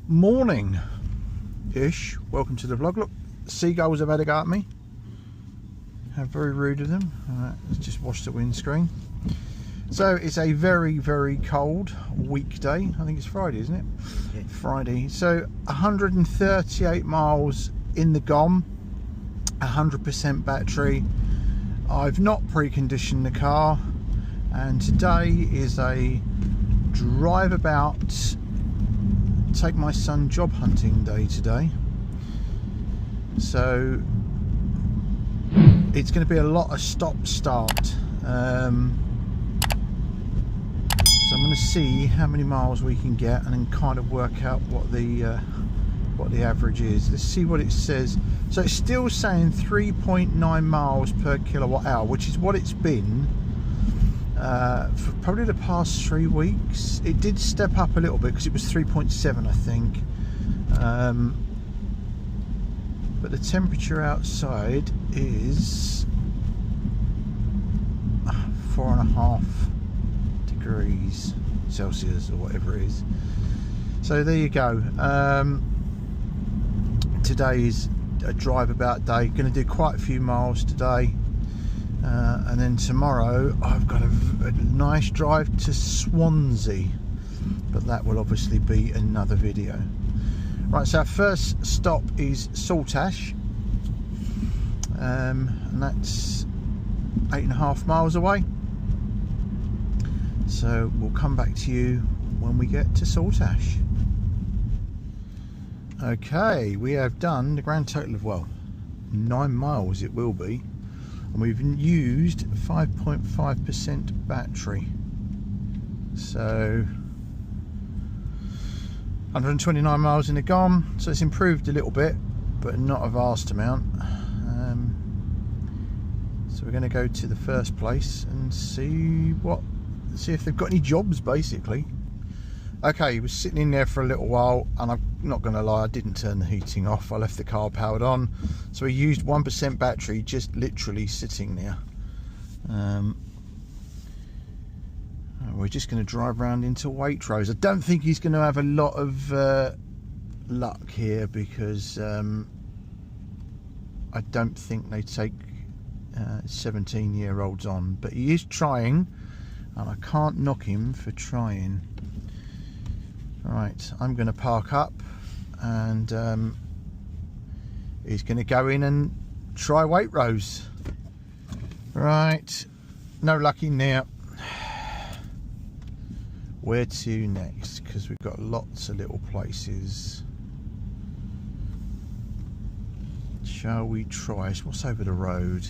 Morning-ish. Welcome to the vlog. Look, seagulls have had a go at me. How very rude of them. Alright, let's just wash the windscreen. So it's a very, very cold weekday. I think it's Friday, isn't it? Yeah. Friday. So 138 miles in the GOM, 100% battery. I've not preconditioned the car, and today is a drive about, take my son job hunting day today. So it's going to be a lot of stop start. So I'm going to see how many miles we can get and then kind of work out what the average is. Let's see what it says. So it's still saying 3.9 miles per kilowatt hour, which is what it's been for probably the past 3 weeks. It did step up a little bit because it was 3.7, I think. But the temperature outside is 4.5 degrees Celsius or whatever it is. So there you go. Today is a drive about day. Going to do quite a few miles today, and then tomorrow I've got a nice drive to Swansea, but that will obviously be another video. Right, so our first stop is Saltash, and that's 8.5 miles away. So we'll come back to you when we get to Saltash. Okay, we have done the grand total of, well, 9 miles it will be, and we've used 5.5% battery. So 129 miles in the GOM, so it's improved a little bit, but not a vast amount. So we're going to go to the first place and see if they've got any jobs, basically. Okay, he was sitting in there for a little while, and I'm not going to lie, I didn't turn the heating off. I left the car powered on, so he used 1% battery, just literally sitting there. We're just going to drive around into Waitrose. I don't think he's going to have a lot of luck here, because I don't think they take 17-year-olds on, but he is trying, and I can't knock him for trying. Right, I'm going to park up, and he's going to go in and try Waitrose. Right, no luck in there. Where to next? Because we've got lots of little places. Shall we try? What's over the road?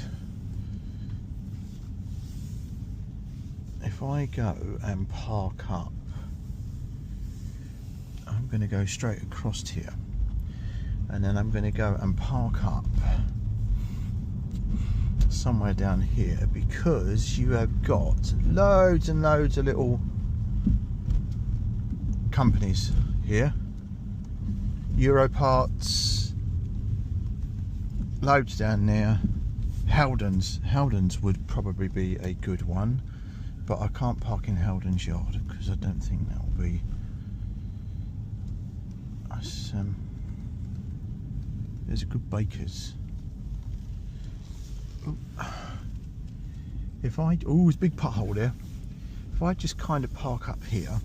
If I go and park up, I'm going to go straight across here, and then I'm going to go and park up somewhere down here, because you have got loads and loads of little companies here. Euro parts, loads down there. Haldon's would probably be a good one, but I can't park in Haldon's yard because I don't think that will be. There's a good baker's. If I, there's a big pothole there. If I just kind of park up here,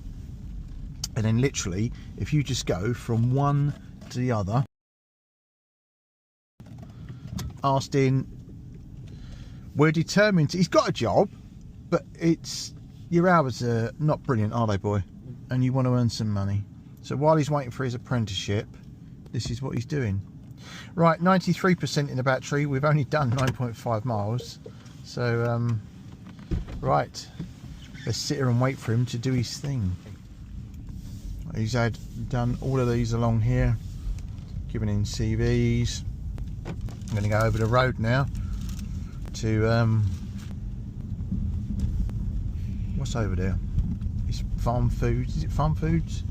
and then literally, if you just go from one to the other, Austin, we're determined to, he's got a job, but it's, your hours are not brilliant, are they, boy? And you want to earn some money. So while he's waiting for his apprenticeship, this is what he's doing. Right, 93% in the battery. We've only done 9.5 miles. So, right, let's sit here and wait for him to do his thing. He's done all of these along here, giving in CVs. I'm going to go over the road now to, what's over there? It's Farm Foods. Is it Farm Foods?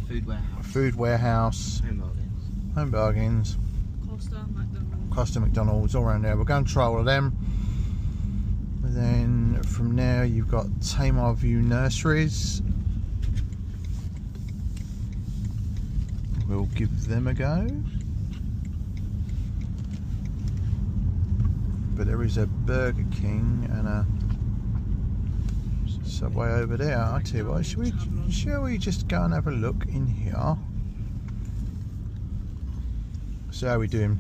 Food warehouse. Food warehouse. Home bargains. Costa, McDonald's, all around there. We'll go and try all of them. And then from there you've got Tamar View Nurseries. We'll give them a go. But there is a Burger King and a Subway over there. I tell you what, shall we just go and have a look in here? So how are we doing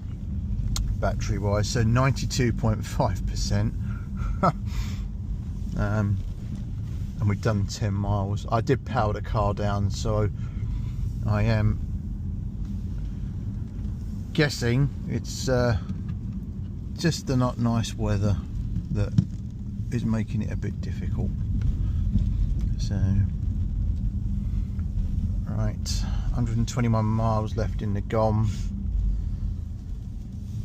battery wise? So 92.5%. And we've done 10 miles. I did power the car down, so I am guessing it's just the not nice weather that is making it a bit difficult. So right, 121 miles left in the GOM.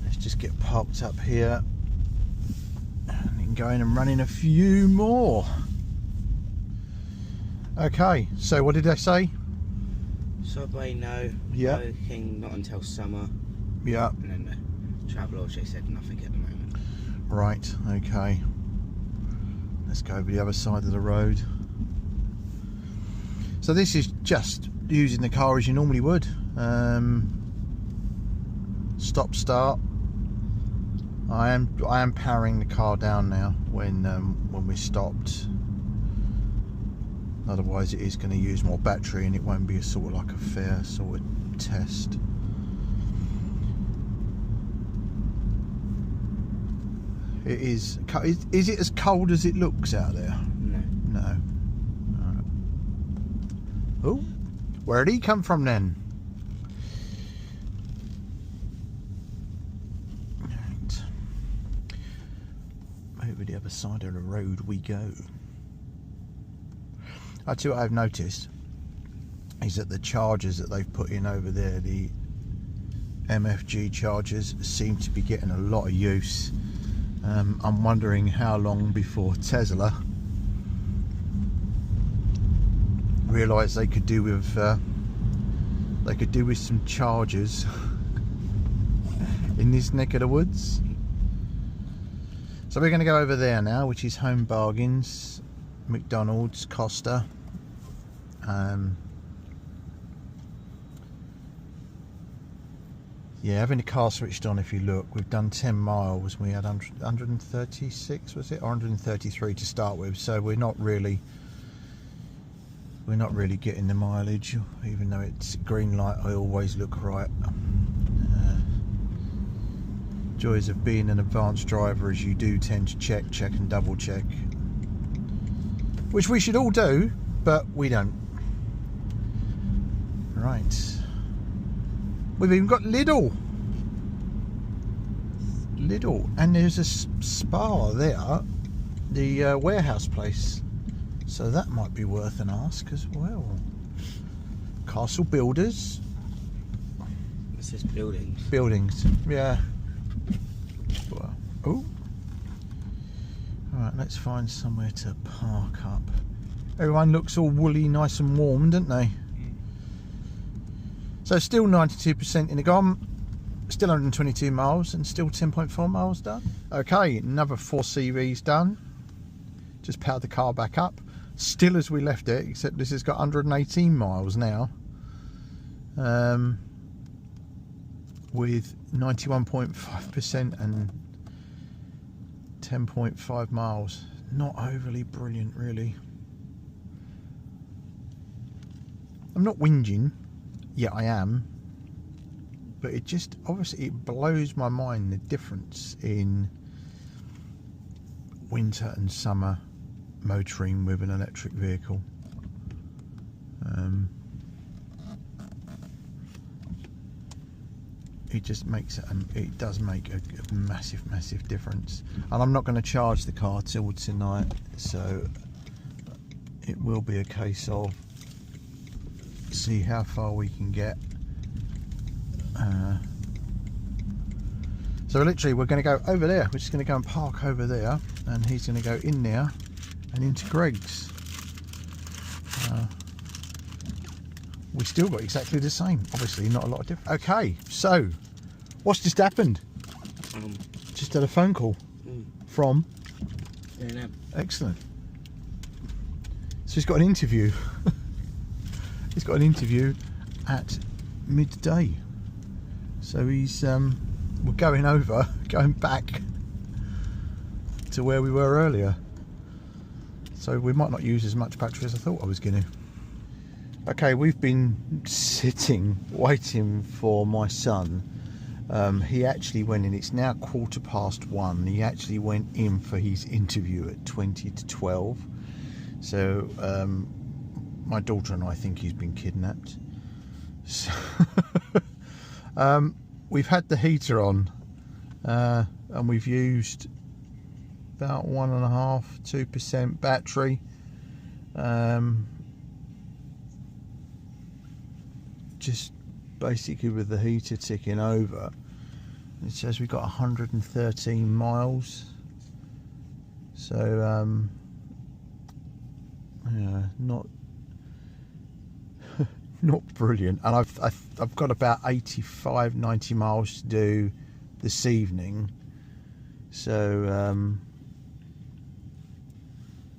Let's just get parked up here and then go in and run in a few more. Okay, so what did I say? Subway, no. Yeah. Burger King, not until summer. Yeah. And then the travel she said nothing at the moment. Right, okay. Let's go over the other side of the road. So this is just using the car as you normally would. Stop start. I am powering the car down now when we stopped. Otherwise it is going to use more battery and it won't be a sort of like a fair sort of test. It is it as cold as it looks out there? No. No. Right. Oh, where did he come from then? Right. Over the other side of the road we go. I tell you what I've noticed is that the chargers that they've put in over there, the MFG chargers, seem to be getting a lot of use. I'm wondering how long before Tesla realise they could do with some chargers in this neck of the woods. So we're going to go over there now, which is Home Bargains, McDonald's, Costa. Yeah, having the car switched on, if you look, we've done 10 miles. We had 136, was it, or 133 to start with. So we're not really getting the mileage, even though it's green light. I always look right. Joys of being an advanced driver is you do tend to check and double check, which we should all do, but we don't. Right. We've even got Lidl, and there's a spa there, the warehouse place, so that might be worth an ask as well. Castle Builders. It says buildings. Buildings, yeah. Well, oh. Alright, let's find somewhere to park up. Everyone looks all woolly, nice and warm, don't they? So still 92% in the GOM, still 122 miles and still 10.4 miles done. Okay, another 4 CVs done. Just powered the car back up. Still as we left it, except this has got 118 miles now. With 91.5% and 10.5 miles. Not overly brilliant, really. I'm not whinging. Yeah, I am, but it just obviously it blows my mind the difference in winter and summer motoring with an electric vehicle. It just makes it does make a massive difference. And I'm not going to charge the car till tonight, so it will be a case of see how far we can get. So literally we're going to go over there. We're just going to go and park over there, and he's going to go in there and into Greg's. We still got exactly the same, obviously not a lot of difference. Okay, so what's just happened? Just had a phone call from Yeah, no. Excellent. So he's got an interview. He's got an interview at midday. So he's we're going back to where we were earlier. So we might not use as much battery as I thought I was going to. Okay, we've been sitting waiting for my son. He actually went in, it's now 1:15. He actually went in for his interview at 20 to 12. So my daughter and I think he's been kidnapped. So we've had the heater on and we've used about 1.5–2% battery. Just basically with the heater ticking over. It says we've got 113 miles. So yeah, not not brilliant. And I've got about 85–90 miles to do this evening. So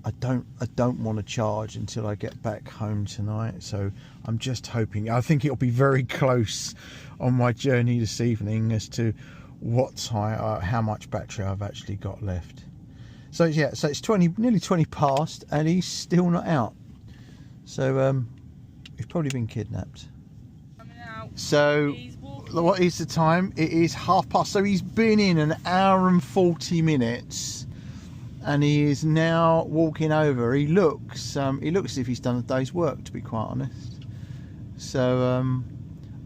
I don't want to charge until I get back home tonight. So I'm just hoping. I think it'll be very close on my journey this evening as to what time, how much battery I've actually got left. So yeah, so it's nearly 20 past, and he's still not out. So he's probably been kidnapped. So what is the time? It is 1/2 past. So he's been in an hour and 40 minutes, and he is now walking over. He looks as if he's done a day's work, to be quite honest. So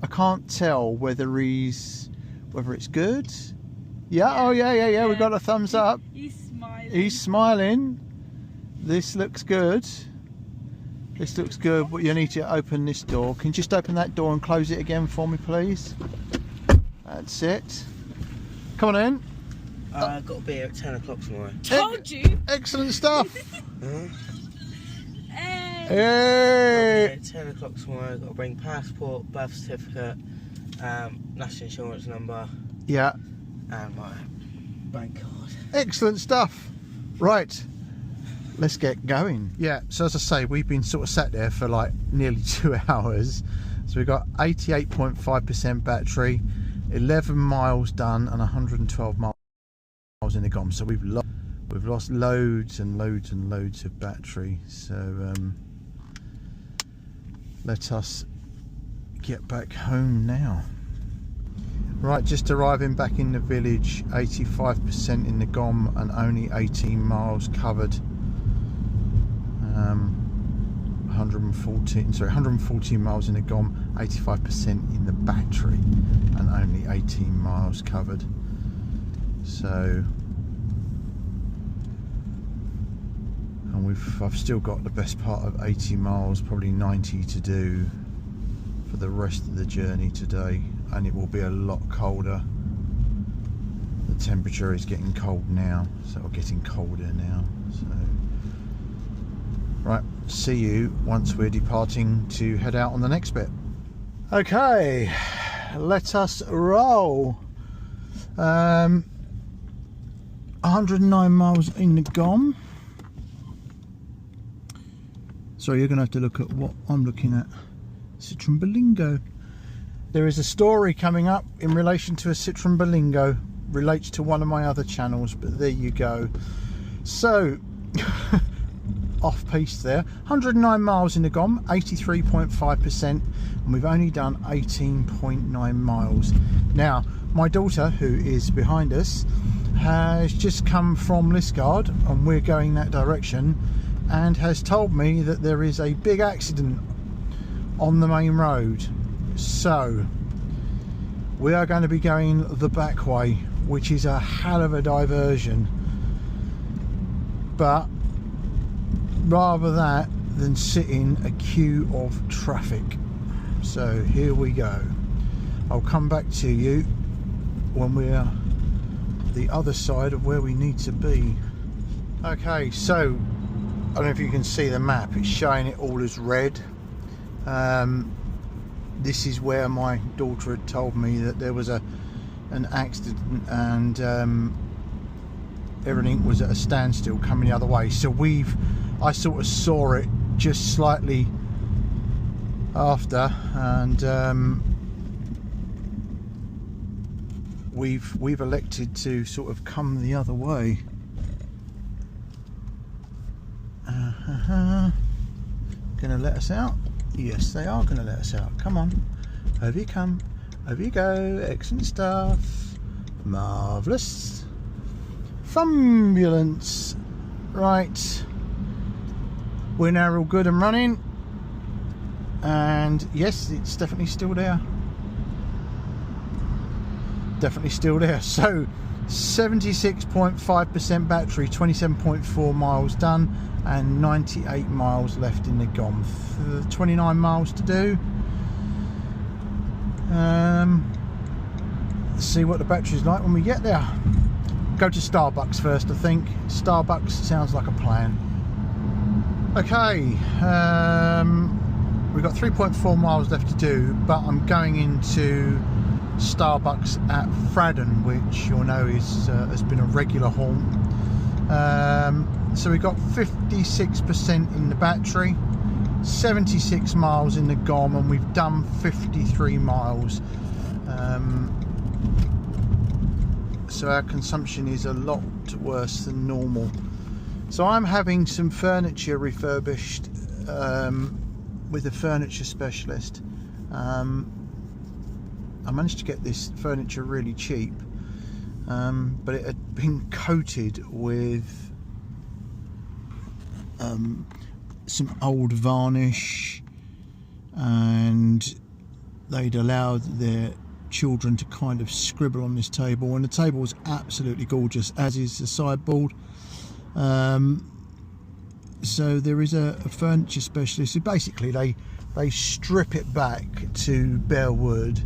I can't tell whether it's good. Yeah. Oh yeah. We got a thumbs up. He's smiling. This looks good. This looks good. But you need to open this door. Can you just open that door and close it again for me, please? That's it. Come on in. I've got to be here at 10 o'clock tomorrow. Told you. Excellent stuff. Hey. 10 o'clock tomorrow. Got to bring passport, birth certificate, national insurance number. Yeah. And my bank card. Excellent stuff. Right. Let's get going. Yeah, so as I say, we've been sort of sat there for like nearly 2 hours. So we've got 88.5% battery, 11 miles done, and 112 miles in the GOM. So we've lost loads and loads and loads of battery. So let us get back home now. Right, just arriving back in the village, 85% in the GOM and only 18 miles covered. 114 miles in the GOM, 85% in the battery, and only 18 miles covered. So, and I've still got the best part of 80 miles, probably 90 to do for the rest of the journey today, and it will be a lot colder. The temperature is getting cold now, so getting colder now. So. Right, see you once we're departing to head out on the next bit. Okay, let us roll. 109 miles in the GOM. So you're going to have to look at what I'm looking at. Citroen Berlingo. There is a story coming up in relation to a Citroen Berlingo. Relates to one of my other channels, but there you go. So... off piste there, 109 miles in the GOM, 83.5%, and we've only done 18.9 miles. Now my daughter, who is behind us, has just come from Liskeard, and we're going that direction, and has told me that there is a big accident on the main road. So we are going to be going the back way, which is a hell of a diversion, but rather that than sit in a queue of traffic. So here we go. I'll come back to you when we're the other side of where we need to be. Okay, so I don't know if you can see the map, it's showing it all as red. This is where my daughter had told me that there was an accident, and everything was at a standstill coming the other way. So I sort of saw it just slightly after, and we've elected to sort of come the other way. Gonna let us out? Yes, they are gonna let us out. Come on, over you come, over you go. Excellent stuff, marvellous, fambulance. Right, we're now all good and running, and yes, it's definitely still there. Definitely still there. So 76.5% battery, 27.4 miles done, and 98 miles left in the GOM. 29 miles to do. Let's see what the battery's like when we get there. Go to Starbucks first, I think. Starbucks sounds like a plan. Okay, we've got 3.4 miles left to do, but I'm going into Starbucks at Fradden, which you'll know is has been a regular haunt. So we've got 56% in the battery, 76 miles in the GOM, and we've done 53 miles. So our consumption is a lot worse than normal. So I'm having some furniture refurbished with a furniture specialist. I managed to get this furniture really cheap, but it had been coated with some old varnish, and they'd allowed their children to kind of scribble on this table, and the table was absolutely gorgeous, as is the sideboard. So there is a furniture specialist who basically they strip it back to bare wood,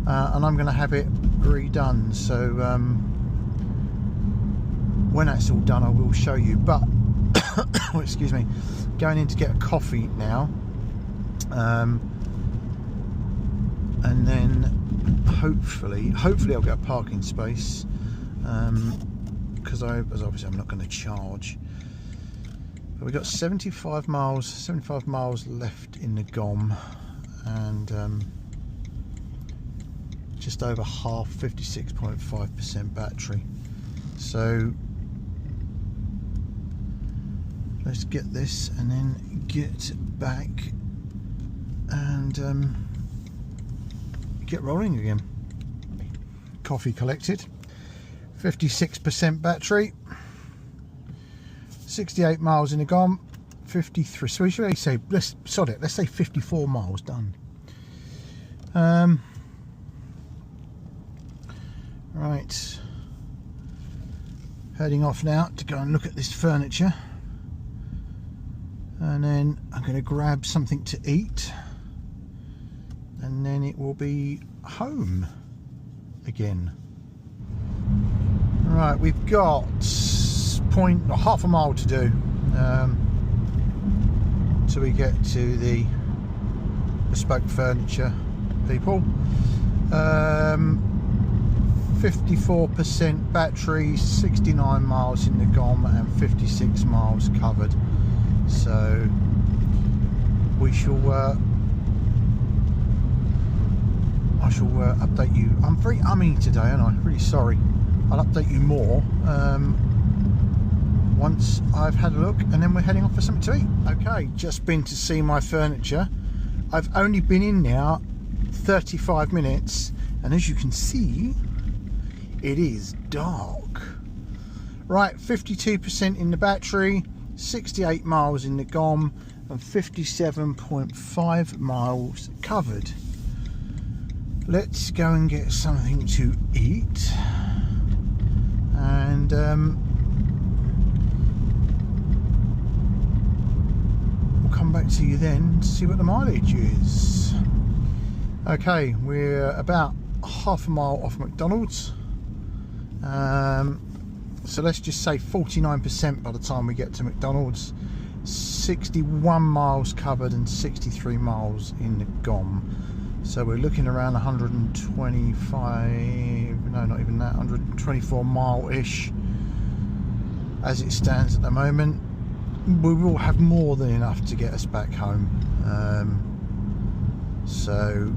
and I'm going to have it redone. So when that's all done, I will show you. But oh, excuse me, going in to get a coffee now, and then hopefully I'll get a parking space, because obviously I'm not going to charge. But we've got 75 miles left in the GOM, and just over half, 56.5% battery. So let's get this and then get back and get rolling again. Coffee collected, 56% battery, 68 miles in the GOM, 53. So we should say, let's say 54 miles done. Right, heading off now to go and look at this furniture, and then I'm going to grab something to eat, and then it will be home again. Right, we've got half a mile to do till we get to the bespoke furniture people. 54% battery, 69 miles in the GOM, and 56 miles covered. So we shall I shall update you. I'm very ummy today, aren't I? Really sorry. I'll update you more once I've had a look, and then we're heading off for something to eat. Okay, just been to see my furniture. I've only been in now 35 minutes, and as you can see, it is dark. Right, 52% in the battery, 68 miles in the GOM, and 57.5 miles covered. Let's go and get something to eat, and we'll come back to you then to see what the mileage is. Okay, we're about half a mile off McDonald's, so let's just say 49% by the time we get to McDonald's. 61 miles covered and 63 miles in the GOM. So we're looking around 125, no, not even that, 124 mile-ish as it stands at the moment. We will have more than enough to get us back home. So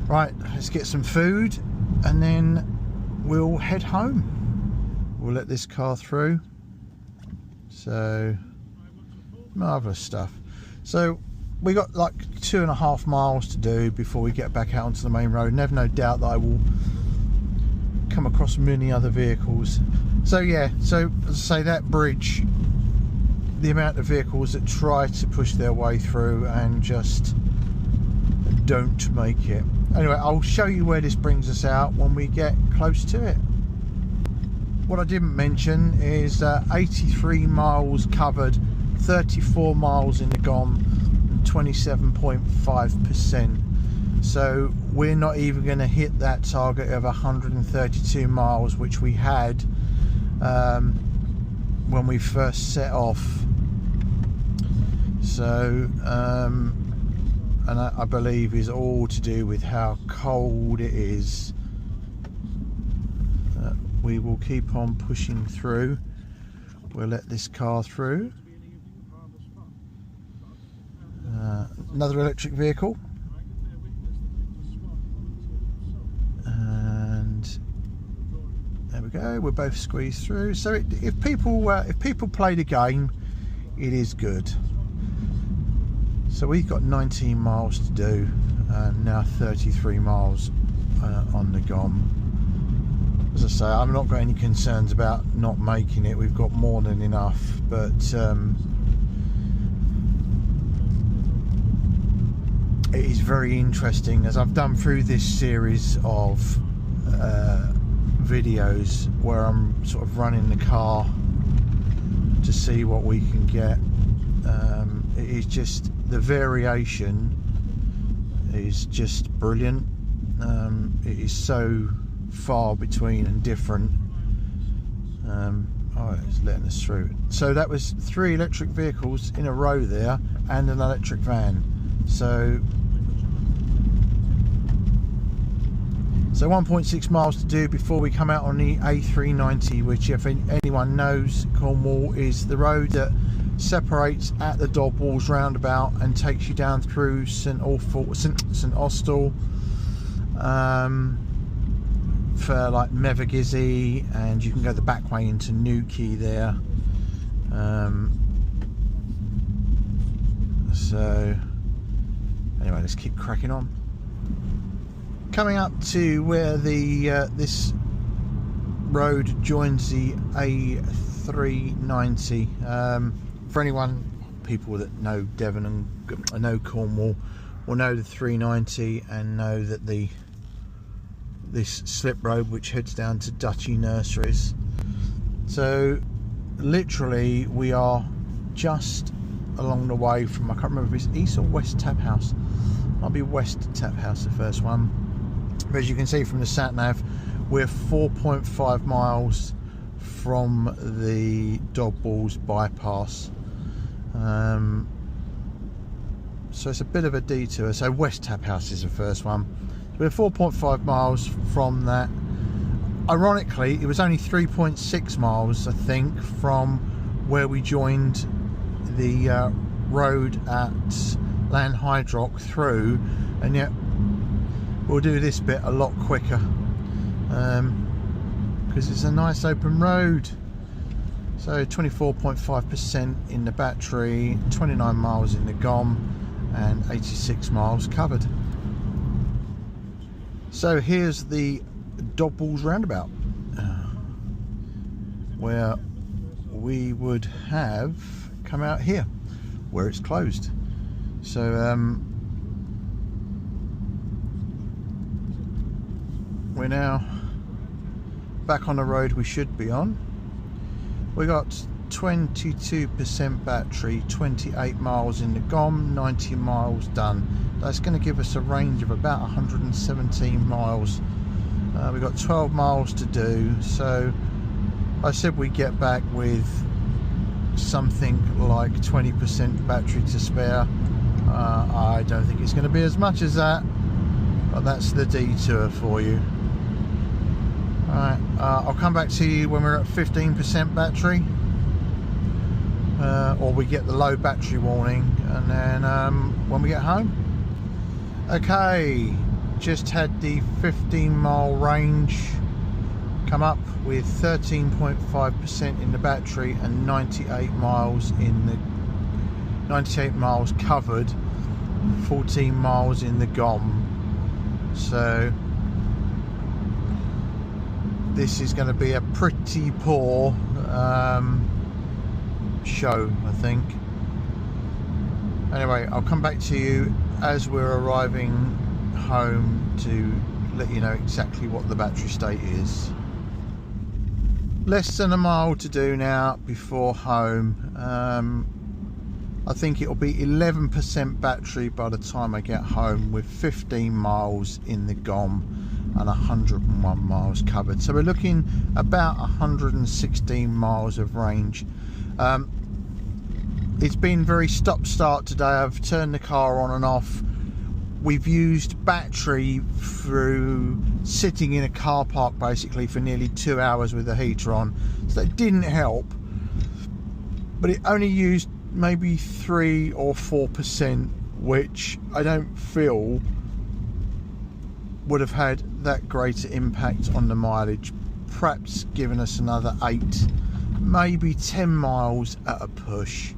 right, let's get some food and then we'll head home. We'll let this car through. So marvellous stuff. So we got like 2.5 miles to do before we get back out onto the main road, and have no doubt that I will come across many other vehicles. So yeah, so as I say, that bridge, the amount of vehicles that try to push their way through and just don't make it. Anyway, I'll show you where this brings us out when we get close to it. What I didn't mention is 83 miles covered, 34 miles in the GOM, 27.5%. So we're not even going to hit that target of 132 miles which we had when we first set off. So and I believe is all to do with how cold it is. We will keep on pushing through. We'll let this car through. Another electric vehicle, and there we go. We're both squeezed through. So if people play the game, it is good. So we've got 19 miles to do, and now 33 miles on the GOM. As I say, I've not got any concerns about not making it. We've got more than enough, but it is very interesting, as I've done through this series of videos where I'm sort of running the car to see what we can get. It is just, the variation is just brilliant. It is so far between and different. Oh, it's letting us through. So that was 3 electric vehicles in a row there, and an electric van. So 1.6 miles to do before we come out on the A390, which, if anyone knows, Cornwall is the road that separates at the Dobwalls roundabout and takes you down through St Austell for like Mevagissey, and you can go the back way into Newquay there. So anyway, let's keep cracking on. Coming up to where the this road joins the A390. For people that know Devon and know Cornwall will know the 390 and know that this slip road which heads down to Duchy Nurseries. So literally we are just along the way from, I can't remember if it's East or West Tap House. Might be West Tap House, the first one. But as you can see from the sat nav, we're 4.5 miles from the Dobwalls bypass. So it's a bit of a detour. So West Tap House is the first one. We're 4.5 miles from that. Ironically, it was only 3.6 miles, I think, from where we joined the road at Lanhydrock through, and yet we'll do this bit a lot quicker because it's a nice open road. So 24.5% in the battery, 29 miles in the GOM, and 86 miles covered. So here's the Dobwalls roundabout, where we would have come out here, where it's closed. So we're now back on the road we should be on. We got 22% battery, 28 miles in the GOM, 90 miles done. That's going to give us a range of about 117 miles. We've got 12 miles to do, so I said we'd get back with something like 20% battery to spare. I don't think it's going to be as much as that, but that's the detour for you. Right, I'll come back to you when we're at 15% battery, or we get the low battery warning, and then when we get home. Okay, just had the 15-mile range come up with 13.5% in the battery and 98 miles covered, 14 miles in the GOM. So this is going to be a pretty poor show, I think. Anyway, I'll come back to you as we're arriving home to let you know exactly what the battery state is. Less than a mile to do now before home. I think it'll be 11% battery by the time I get home, with 15 miles in the GOM and 101 miles covered. So we're looking about 116 miles of range. It's been very stop-start today. I've turned the car on and off. We've used battery through sitting in a car park basically for nearly 2 hours with the heater on, so that didn't help, but it only used maybe 3 or 4%, which I don't feel would have had that greater impact on the mileage. Perhaps giving us another 8, maybe 10 miles at a push.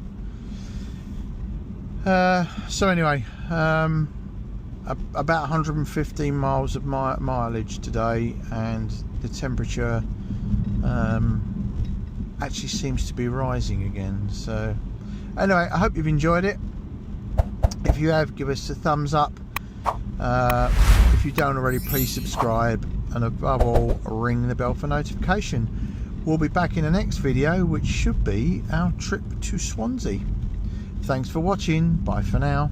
So anyway, about 115 miles of mileage today, and the temperature actually seems to be rising again. So anyway, I hope you've enjoyed it. If you have, give us a thumbs up. If you don't already, please subscribe, and above all, ring the bell for notification. We'll be back in the next video, which should be our trip to Swansea. Thanks for watching. Bye for now.